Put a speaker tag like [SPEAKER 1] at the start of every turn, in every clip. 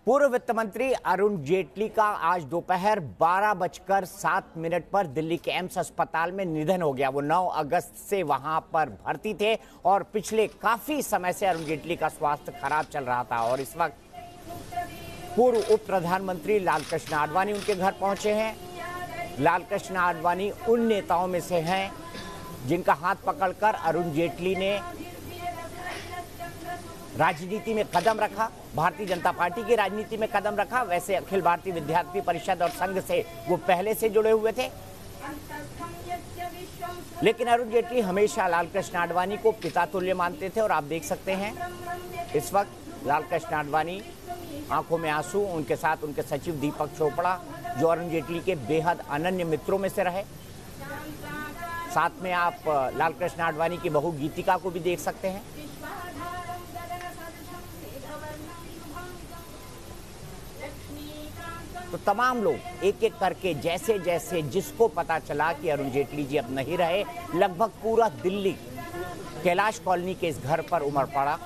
[SPEAKER 1] पूर्व वित्त मंत्री अरुण जेटली का आज दोपहर 12:07 पर दिल्ली के एम्स अस्पताल में निधन हो गया। वो 9 अगस्त से वहां पर भर्ती थे और पिछले काफी समय से अरुण जेटली का स्वास्थ्य खराब चल रहा था और इस वक्त पूर्व उप प्रधानमंत्री लालकृष्ण आडवाणी उनके घर पहुंचे हैं। लालकृष्ण आडवाणी उन नेताओं में से हैं जिनका हाथ पकड़कर अरुण जेटली ने राजनीति में कदम रखा, भारतीय जनता पार्टी की राजनीति में कदम रखा। वैसे अखिल भारतीय विद्यार्थी परिषद और संघ से वो पहले से जुड़े हुए थे, लेकिन अरुण जेटली हमेशा लालकृष्ण आडवाणी को पिता तुल्य मानते थे। और आप देख सकते हैं इस वक्त लालकृष्ण आडवाणी आंखों में आंसू, उनके साथ उनके सचिव दीपक चोपड़ा जो अरुण जेटली के बेहद अनन्य मित्रों में से रहे। साथ में आप लालकृष्ण आडवाणी की बहू गीतिका को भी देख सकते हैं। तो तमाम लोग एक एक करके जैसे जैसे जिसको पता चला कि अरुण जेटली जी अब नहीं रहे, लगभग पूरा दिल्ली कैलाश कॉलोनी के इस घर पर उमड़ पड़ा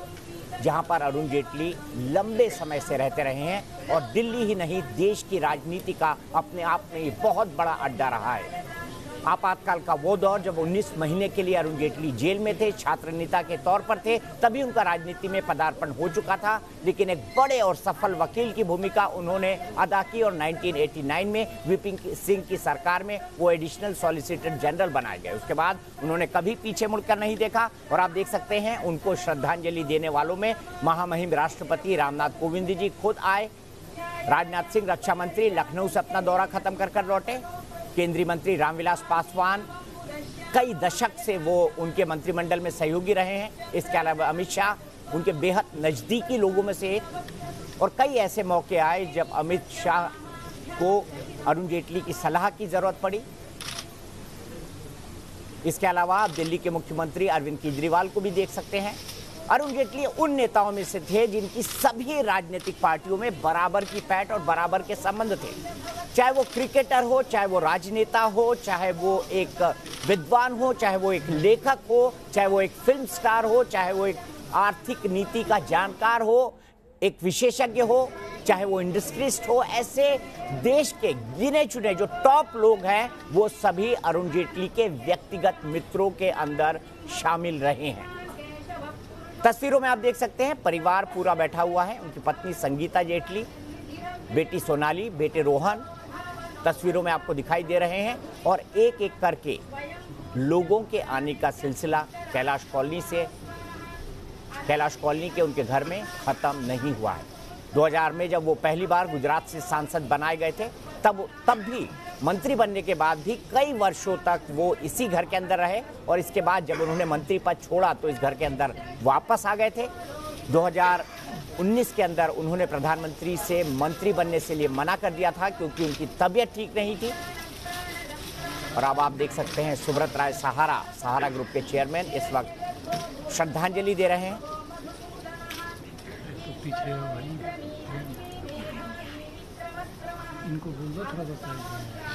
[SPEAKER 1] जहां पर अरुण जेटली लंबे समय से रहते रहे हैं। और दिल्ली ही नहीं, देश की राजनीति का अपने आप में ये बहुत बड़ा अड्डा रहा है। आपातकाल का वो दौर जब 19 महीने के लिए अरुण जेटली जेल में थे, छात्र नेता के तौर पर थे, तभी उनका राजनीति में पदार्पण हो चुका था। लेकिन एक बड़े और सफल वकील की भूमिका उन्होंने अदा की और 1989 में वीपी सिंह की सरकार में वो एडिशनल सॉलिसिटर जनरल बनाए गए। उसके बाद उन्होंने कभी पीछे मुड़कर नहीं देखा। और आप देख सकते हैं उनको श्रद्धांजलि देने वालों में महामहिम राष्ट्रपति रामनाथ कोविंद जी खुद आए। राजनाथ सिंह रक्षा मंत्री लखनऊ से अपना दौरा खत्म कर लौटे। केंद्रीय मंत्री रामविलास पासवान कई दशक से वो उनके मंत्रिमंडल में सहयोगी रहे हैं। इसके अलावा अमित शाह उनके बेहद नजदीकी लोगों में से एक। और कई ऐसे मौके आए जब अमित शाह को अरुण जेटली की सलाह की जरूरत पड़ी। इसके अलावा आप दिल्ली के मुख्यमंत्री अरविंद केजरीवाल को भी देख सकते हैं। अरुण जेटली उन नेताओं में से थे जिनकी सभी राजनीतिक पार्टियों में बराबर की पैठ और बराबर के संबंध थे। चाहे वो क्रिकेटर हो, चाहे वो राजनेता हो, चाहे वो एक विद्वान हो, चाहे वो एक लेखक हो, चाहे वो एक फिल्म स्टार हो, चाहे वो एक आर्थिक नीति का जानकार हो, एक विशेषज्ञ हो, चाहे वो इंडस्ट्रिस्ट हो। ऐसे देश के गिने चुने जो टॉप लोग हैं वो सभी अरुण जेटली के व्यक्तिगत मित्रों के अंदर शामिल रहे हैं। तस्वीरों में आप देख सकते हैं परिवार पूरा बैठा हुआ है। उनकी पत्नी संगीता जेटली, बेटी सोनाली, बेटे रोहन तस्वीरों में आपको दिखाई दे रहे हैं। और एक एक करके लोगों के आने का सिलसिला कैलाश कॉलोनी के उनके घर में खत्म नहीं हुआ है। 2000 में जब वो पहली बार गुजरात से सांसद बनाए गए थे, तब भी मंत्री बनने के बाद भी कई वर्षों तक वो इसी घर के अंदर रहे। और इसके बाद जब उन्होंने मंत्री पद छोड़ा तो इस घर के अंदर वापस आ गए थे। 2019 के अंदर उन्होंने प्रधानमंत्री से मंत्री बनने से लिए मना कर दिया था क्योंकि उनकी तबीयत ठीक नहीं थी। और अब आप देख सकते हैं सुब्रत राय सहारा ग्रुप के चेयरमैन इस वक्त श्रद्धांजलि दे रहे हैं।
[SPEAKER 2] इनको बोल दो थोड़ा सा।